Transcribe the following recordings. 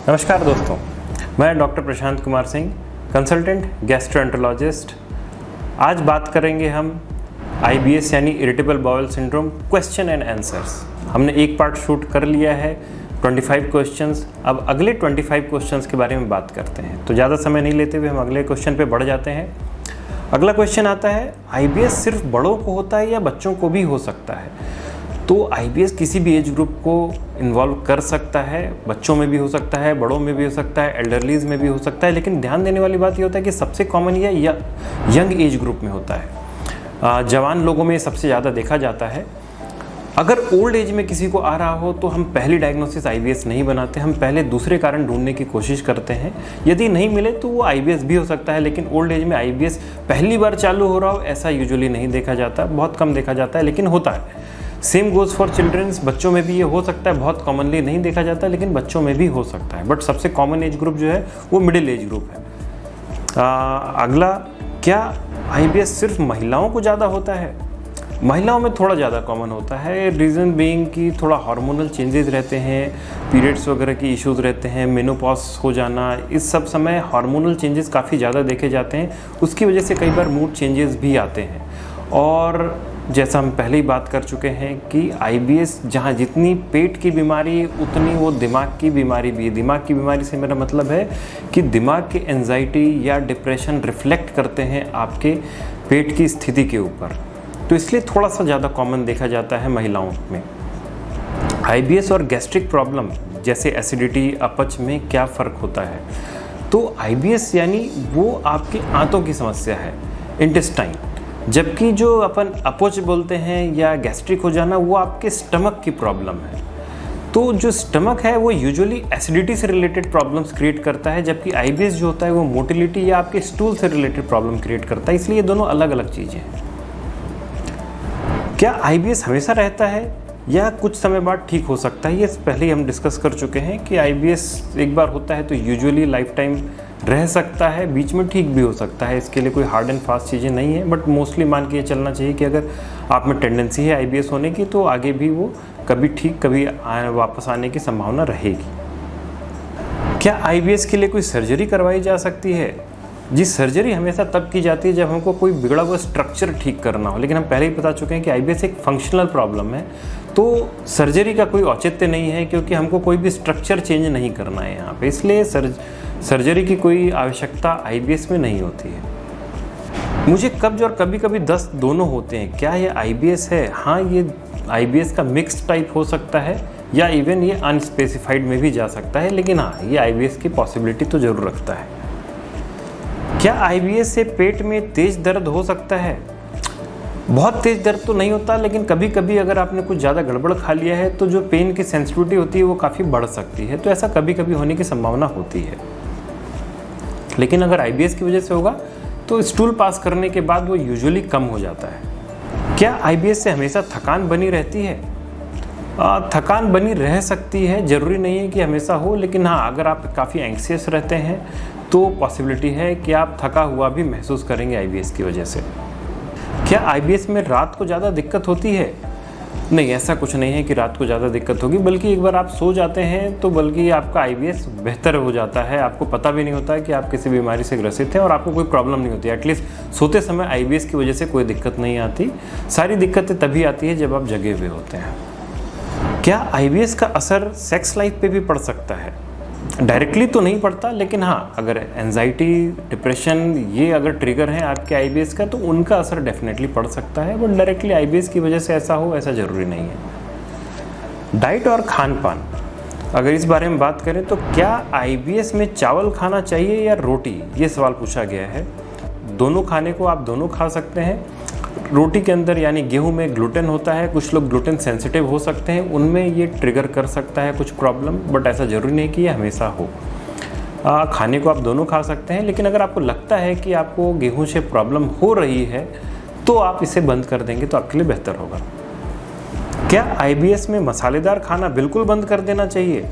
नमस्कार दोस्तों, मैं doctor Prashant Kumar Singh, consultant gastroenterologist. आज बात करेंगे हम IBS यानी irritable bowel syndrome question and answers. हमने एक पार्ट शूट कर लिया है, 25 क्वेश्चंस। अब अगले 25 क्वेश्चंस के बारे में बात करते हैं। तो ज़्यादा समय नहीं लेते हुए हम अगले क्वेश्चन पे बढ़ जाते हैं। अगला क्वेश्चन आता है, IBS सिर्फ बड़ों को होता है या बच्चों को भी हो सकता है? तो IBS किसी भी एज ग्रुप को इन्वॉल्व कर सकता है, बच्चों में भी हो सकता है, बड़ों में भी हो सकता है, एल्डरलीज में भी हो सकता है। लेकिन ध्यान देने वाली बात ये होता है कि सबसे कॉमन ये यंग एज ग्रुप में होता है। जवान लोगों में सबसे ज़्यादा देखा जाता है। अगर ओल्ड एज में किसी को आ रहा हो तो हम पहली डायग्नोसिस IBS नहीं बनाते, हम पहले दूसरे कारण ढूंढने की कोशिश करते हैं। यदि नहीं मिले तो वो IBS भी हो सकता है, लेकिन ओल्ड एज में IBS पहली बार चालू हो रहा हो ऐसा यूजुअली नहीं देखा जाता, बहुत कम देखा जाता है, लेकिन होता है। सेम गोज़ फॉर चिल्ड्रंस, बच्चों में भी ये हो सकता है, बहुत कॉमनली नहीं देखा जाता, लेकिन बच्चों में भी हो सकता है। बट सबसे कॉमन एज ग्रुप जो है वो मिडिल एज ग्रुप है। अगला, क्या IBS सिर्फ महिलाओं को ज़्यादा होता है? महिलाओं में थोड़ा ज़्यादा कॉमन होता है। रीज़न बीइंग कि थोड़ा हार्मोनल चेंजेस रहते हैं, पीरियड्स वगैरह की इश्यूज़ रहते हैं, मेनोपॉज हो जाना, इस सब समय हार्मोनल चेंजेस काफ़ी ज़्यादा देखे जाते हैं। उसकी वजह से कई बार मूड चेंजेस भी आते हैं। और जैसा हम पहले ही बात कर चुके हैं कि IBS जहाँ जितनी पेट की बीमारी उतनी वो दिमाग की बीमारी भी है। दिमाग की बीमारी से मेरा मतलब है कि दिमाग की एंजाइटी या डिप्रेशन रिफ्लेक्ट करते हैं आपके पेट की स्थिति के ऊपर, तो इसलिए थोड़ा सा ज़्यादा कॉमन देखा जाता है महिलाओं में। IBS और गैस्ट्रिक प्रॉब्लम जैसे एसिडिटी, अपच में क्या फ़र्क होता है? तो IBS यानी वो आपके आंतों की समस्या है, इंटेस्टाइन, जबकि जो अपन अपच बोलते हैं या गैस्ट्रिक हो जाना वो आपके स्टमक की प्रॉब्लम है। तो जो स्टमक है वो यूजुअली एसिडिटी से रिलेटेड प्रॉब्लम्स क्रिएट करता है, जबकि IBS जो होता है वो मोटिलिटी या आपके स्टूल से रिलेटेड प्रॉब्लम क्रिएट करता है। इसलिए ये दोनों अलग अलग चीज़ें हैं। क्या IBS हमेशा रहता है या कुछ समय बाद ठीक हो सकता है? ये पहले ही हम डिस्कस कर चुके हैं कि IBS एक बार होता है तो यूजुअली लाइफ टाइम रह सकता है, बीच में ठीक भी हो सकता है। इसके लिए कोई हार्ड एंड फास्ट चीज़ें नहीं है, बट मोस्टली मान के ये चलना चाहिए कि अगर आप में टेंडेंसी है IBS होने की तो आगे भी वो कभी ठीक कभी वापस आने की संभावना रहेगी। क्या IBS के लिए कोई सर्जरी करवाई जा सकती है? जी, सर्जरी हमेशा तब की जाती है जब हमको कोई बिगड़ा हुआ स्ट्रक्चर ठीक करना हो, लेकिन हम पहले ही बता चुके हैं कि IBS एक फंक्शनल प्रॉब्लम है, तो सर्जरी का कोई औचित्य नहीं है, क्योंकि हमको कोई भी स्ट्रक्चर चेंज नहीं करना है यहाँ पे। इसलिए सर्जरी की कोई आवश्यकता IBS में नहीं होती है। मुझे कब्ज और कभी कभी दस्त दोनों होते हैं, क्या ये IBS है? हाँ, ये IBS का मिक्स्ड टाइप हो सकता है या इवन ये अनस्पेसिफाइड में भी जा सकता है, लेकिन हाँ, ये IBS की पॉसिबिलिटी तो जरूर रखता है। क्या IBS से पेट में तेज दर्द हो सकता है? बहुत तेज दर्द तो नहीं होता, लेकिन कभी कभी अगर आपने कुछ ज़्यादा गड़बड़ खा लिया है तो जो पेन की सेंसिटिविटी होती है वो काफ़ी बढ़ सकती है। तो ऐसा कभी कभी होने की संभावना होती है, लेकिन अगर IBS की वजह से होगा तो स्टूल पास करने के बाद वो यूजुअली कम हो जाता है। क्या IBS से हमेशा थकान बनी रहती है? थकान बनी रह सकती है, ज़रूरी नहीं है कि हमेशा हो, लेकिन हाँ, अगर आप काफ़ी एंग्सियस रहते हैं तो पॉसिबिलिटी है कि आप थका हुआ भी महसूस करेंगे IBS की वजह से। क्या IBS में रात को ज़्यादा दिक्कत होती है? नहीं, ऐसा कुछ नहीं है कि रात को ज़्यादा दिक्कत होगी, बल्कि एक बार आप सो जाते हैं तो बल्कि आपका IBS बेहतर हो जाता है। आपको पता भी नहीं होता है कि आप किसी बीमारी से ग्रसित हैं और आपको कोई प्रॉब्लम नहीं होती। एटलीस्ट सोते समय IBS की वजह से कोई दिक्कत नहीं आती। सारी दिक्कतें तभी आती है जब आप जगे हुए होते हैं। क्या IBS का असर सेक्स लाइफ पे भी पड़ सकता है? डायरेक्टली तो नहीं पड़ता, लेकिन हाँ, अगर एंजाइटी, डिप्रेशन ये अगर ट्रिगर हैं आपके IBS का तो उनका असर डेफिनेटली पड़ सकता है, बट डायरेक्टली IBS की वजह से ऐसा हो ऐसा ज़रूरी नहीं है। डाइट और खान पान, अगर इस बारे में बात करें तो क्या IBS में चावल खाना चाहिए या रोटी? ये सवाल पूछा गया है। दोनों खाने को आप दोनों खा सकते हैं। रोटी के अंदर यानी गेहूं में ग्लूटेन होता है, कुछ लोग ग्लूटेन सेंसिटिव हो सकते हैं, उनमें ये ट्रिगर कर सकता है कुछ प्रॉब्लम, बट ऐसा ज़रूरी नहीं कि ये हमेशा हो। खाने को आप दोनों खा सकते हैं, लेकिन अगर आपको लगता है कि आपको गेहूं से प्रॉब्लम हो रही है तो आप इसे बंद कर देंगे तो आपके लिए बेहतर होगा। क्या IBS में मसालेदार खाना बिल्कुल बंद कर देना चाहिए?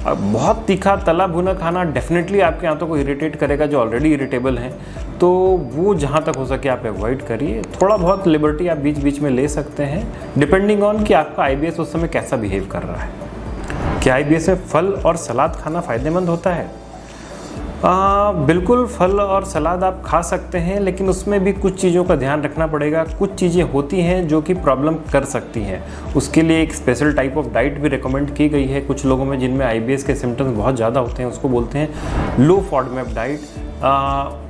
बहुत तीखा तला भुना खाना डेफिनेटली आपके आंतों को इरिटेट करेगा जो ऑलरेडी इरिटेबल हैं, तो वो जहाँ तक हो सके आप अवॉइड करिए। थोड़ा बहुत लिबर्टी आप बीच बीच में ले सकते हैं, डिपेंडिंग ऑन कि आपका IBS उस समय कैसा बिहेव कर रहा है। क्या IBS में फल और सलाद खाना फ़ायदेमंद होता है? बिल्कुल, फल और सलाद आप खा सकते हैं, लेकिन उसमें भी कुछ चीज़ों का ध्यान रखना पड़ेगा। कुछ चीज़ें होती हैं जो कि प्रॉब्लम कर सकती हैं, उसके लिए एक स्पेशल टाइप ऑफ डाइट भी रिकमेंड की गई है कुछ लोगों में जिनमें IBS के सिम्टम्स बहुत ज़्यादा होते हैं। उसको बोलते हैं लो फॉडमैप डाइट,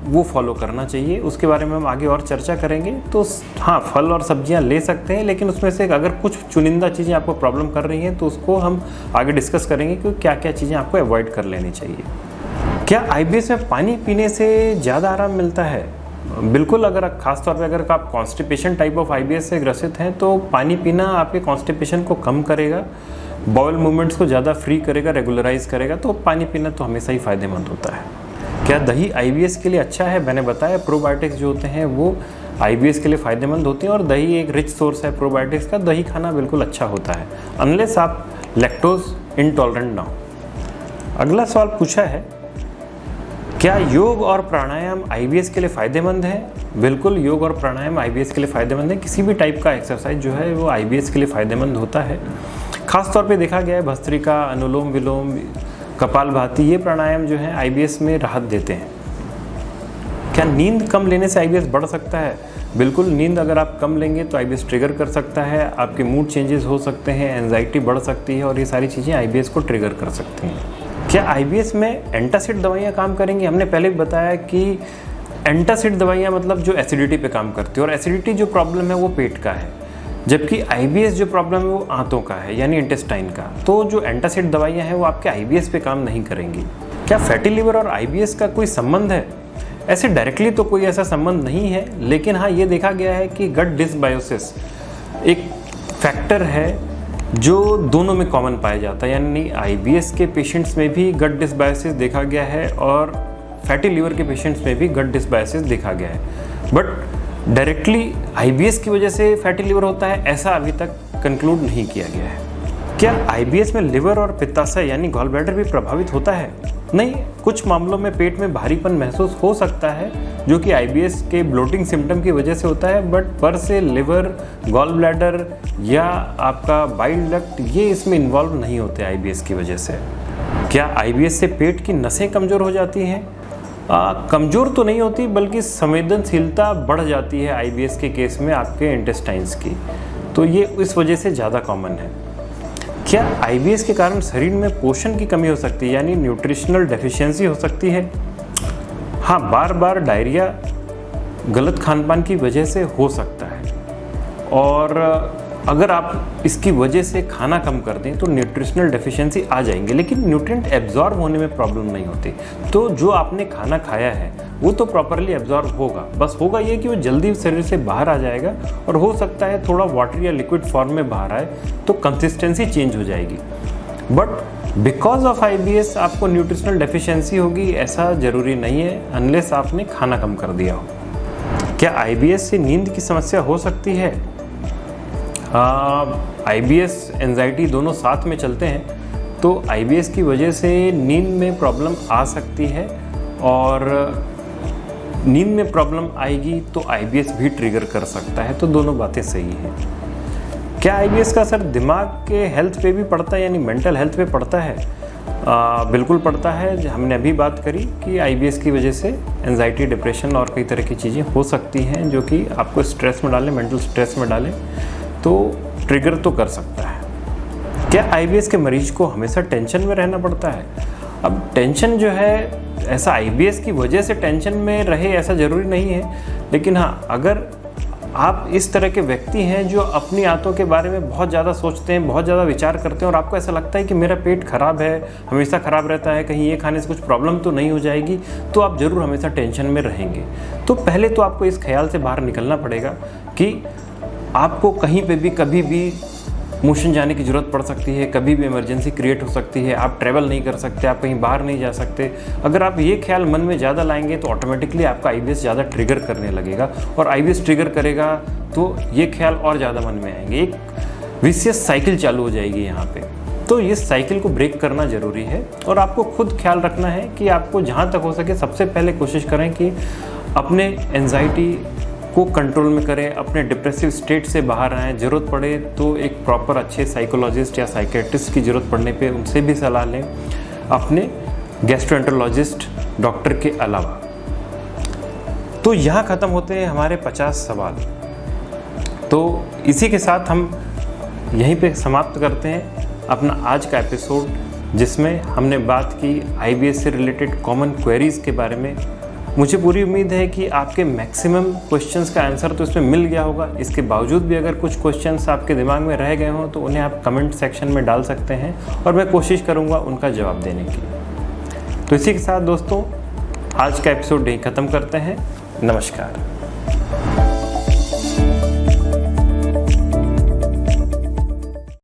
वो फॉलो करना चाहिए। उसके बारे में हम आगे और चर्चा करेंगे। तो हाँ, फल और सब्जियां ले सकते हैं, लेकिन उसमें से अगर कुछ चुनिंदा चीज़ें आपको प्रॉब्लम कर रही हैं तो उसको हम आगे डिस्कस करेंगे कि क्या क्या चीज़ें आपको अवॉइड कर लेनी चाहिए। क्या IBS में पानी पीने से ज़्यादा आराम मिलता है? बिल्कुल, अगर खासतौर पे अगर आप कॉन्स्टिपेशन टाइप ऑफ IBS से ग्रसित हैं तो पानी पीना आपके कॉन्स्टिपेशन को कम करेगा, बाउल मूवमेंट्स को ज़्यादा फ्री करेगा, रेगुलराइज करेगा। तो पानी पीना तो हमेशा ही फ़ायदेमंद होता है। क्या दही IBS के लिए अच्छा है? मैंने बताया प्रोबायोटिक्स जो होते हैं वो IBS के लिए फ़ायदेमंद होते हैं और दही एक रिच सोर्स है प्रोबायोटिक्स का। दही खाना बिल्कुल अच्छा होता है, अनलेस आप लैक्टोज इंटॉलरेंट ना हो। अगला सवाल पूछा है, क्या योग और प्राणायाम IBS के लिए फ़ायदेमंद है? बिल्कुल, योग और प्राणायाम IBS के लिए फ़ायदेमंद है। किसी भी टाइप का एक्सरसाइज जो है वो IBS के लिए फ़ायदेमंद होता है। खासतौर पे देखा गया है भस्त्रिका, अनुलोम विलोम, कपालभाति, ये प्राणायाम जो है IBS में राहत देते हैं। क्या नींद कम लेने से IBS बढ़ सकता है? बिल्कुल, नींद अगर आप कम लेंगे तो IBS ट्रिगर कर सकता है, आपके मूड चेंजेस हो सकते हैं, एंजाइटी बढ़ सकती है और ये सारी चीज़ें IBS को ट्रिगर कर सकती हैं। क्या IBS में एंटासिड दवाइयाँ काम करेंगी? हमने पहले भी बताया कि एंटासिड दवाइयाँ मतलब जो एसिडिटी पे काम करती है, और एसिडिटी जो प्रॉब्लम है वो पेट का है, जबकि IBS जो प्रॉब्लम है वो आंतों का है, यानी इंटेस्टाइन का। तो जो एंटासिड दवाइयाँ हैं वो आपके IBS पे काम नहीं करेंगी। क्या फैटी लिवर और IBS का कोई संबंध है? ऐसे डायरेक्टली तो कोई ऐसा संबंध नहीं है, लेकिन हाँ, ये देखा गया है कि गट डिसबायोसिस एक फैक्टर है जो दोनों में कॉमन पाया जाता है, यानी IBS के पेशेंट्स में भी गट डिसबायोसिस देखा गया है और फैटी लिवर के पेशेंट्स में भी गट डिसबायोसिस देखा गया है। बट डायरेक्टली IBS की वजह से फैटी लिवर होता है ऐसा अभी तक कंक्लूड नहीं किया गया है। क्या IBS में लिवर और पित्ताशय यानी गॉल ब्लैडर भी प्रभावित होता है? नहीं, कुछ मामलों में पेट में भारीपन महसूस हो सकता है जो कि IBS के ब्लोटिंग सिम्टम की वजह से होता है, बट पर से लिवर, गॉल ब्लैडर या आपका बाइल डक्ट ये इसमें इन्वॉल्व नहीं होते IBS की वजह से। क्या IBS से पेट की नसें कमज़ोर हो जाती हैं? कमज़ोर तो नहीं होती, बल्कि संवेदनशीलता बढ़ जाती है IBS के केस में आपके इंटेस्टाइन्स की, तो ये इस वजह से ज़्यादा कॉमन है। क्या IBS के कारण शरीर में पोषण की कमी हो सकती है, यानी न्यूट्रिशनल डेफिशिएंसी हो सकती है? हाँ, बार बार डायरिया गलत खान पान की वजह से हो सकता है, और अगर आप इसकी वजह से खाना कम कर दें तो न्यूट्रिशनल डेफिशिएंसी आ जाएंगे, लेकिन न्यूट्रिएंट एब्जॉर्ब होने में प्रॉब्लम नहीं होती। तो जो आपने खाना खाया है वो तो प्रॉपरली एब्जॉर्ब होगा, बस होगा ये कि वो जल्दी शरीर से बाहर आ जाएगा, और हो सकता है थोड़ा वाटर या लिक्विड फॉर्म में बाहर आए तो कंसिस्टेंसी चेंज हो जाएगी। बट बिकॉज ऑफ IBS आपको न्यूट्रिशनल डेफिशिएंसी होगी ऐसा ज़रूरी नहीं है, अनलेस आपने खाना कम कर दिया हो। क्या IBS से नींद की समस्या हो सकती है? IBS एंजाइटी दोनों साथ में चलते हैं, तो IBS की वजह से नींद में प्रॉब्लम आ सकती है, और नींद में प्रॉब्लम आएगी तो IBS भी ट्रिगर कर सकता है, तो दोनों बातें सही हैं। क्या IBS का असर दिमाग के हेल्थ पे भी पड़ता है, यानी मेंटल हेल्थ पे पड़ता है? बिल्कुल पड़ता है। हमने अभी बात करी कि IBS की वजह से एंजाइटी, डिप्रेशन और कई तरह की चीज़ें हो सकती हैं जो कि आपको स्ट्रेस में डालें, मेंटल स्ट्रेस में डालें, तो ट्रिगर तो कर सकता है। क्या IBS के मरीज को हमेशा टेंशन में रहना पड़ता है? अब टेंशन जो है ऐसा IBS की वजह से टेंशन में रहे ऐसा ज़रूरी नहीं है, लेकिन हाँ, अगर आप इस तरह के व्यक्ति हैं जो अपनी आंतों के बारे में बहुत ज़्यादा सोचते हैं, बहुत ज़्यादा विचार करते हैं, और आपको ऐसा लगता है कि मेरा पेट खराब है, हमेशा ख़राब रहता है, कहीं ये खाने से कुछ प्रॉब्लम तो नहीं हो जाएगी, तो आप ज़रूर हमेशा टेंशन में रहेंगे। तो पहले तो आपको इस ख्याल से बाहर निकलना पड़ेगा कि आपको कहीं पे भी कभी भी मोशन जाने की ज़रूरत पड़ सकती है, कभी भी इमरजेंसी क्रिएट हो सकती है, आप ट्रैवल नहीं कर सकते, आप कहीं बाहर नहीं जा सकते। अगर आप ये ख्याल मन में ज़्यादा लाएंगे तो ऑटोमेटिकली आपका IBS ज़्यादा ट्रिगर करने लगेगा, और IBS ट्रिगर करेगा तो ये ख्याल और ज़्यादा मन में आएंगे, एक विशियस साइकिल चालू हो जाएगी यहाँ पे। तो इस साइकिल को ब्रेक करना ज़रूरी है, और आपको खुद ख्याल रखना है कि आपको जहाँ तक हो सके सबसे पहले कोशिश करें कि अपने एंजाइटी को कंट्रोल में करें, अपने डिप्रेसिव स्टेट से बाहर आएँ। ज़रूरत पड़े तो एक प्रॉपर अच्छे साइकोलॉजिस्ट या साइकेट्रिस्ट की ज़रूरत पड़ने पे उनसे भी सलाह लें, अपने गैस्ट्रोएंटरोलॉजिस्ट डॉक्टर के अलावा। तो यहाँ ख़त्म होते हैं हमारे 50 सवाल। तो इसी के साथ हम यहीं पे समाप्त करते हैं अपना आज का एपिसोड, जिसमें हमने बात की IBS से रिलेटेड कॉमन क्वेरीज़ के बारे में। मुझे पूरी उम्मीद है कि आपके मैक्सिमम क्वेश्चंस का आंसर तो इसमें मिल गया होगा। इसके बावजूद भी अगर कुछ क्वेश्चंस आपके दिमाग में रह गए हों तो उन्हें आप कमेंट सेक्शन में डाल सकते हैं और मैं कोशिश करूँगा उनका जवाब देने की। तो इसी के साथ दोस्तों आज का एपिसोड यहीं ख़त्म करते हैं। नमस्कार।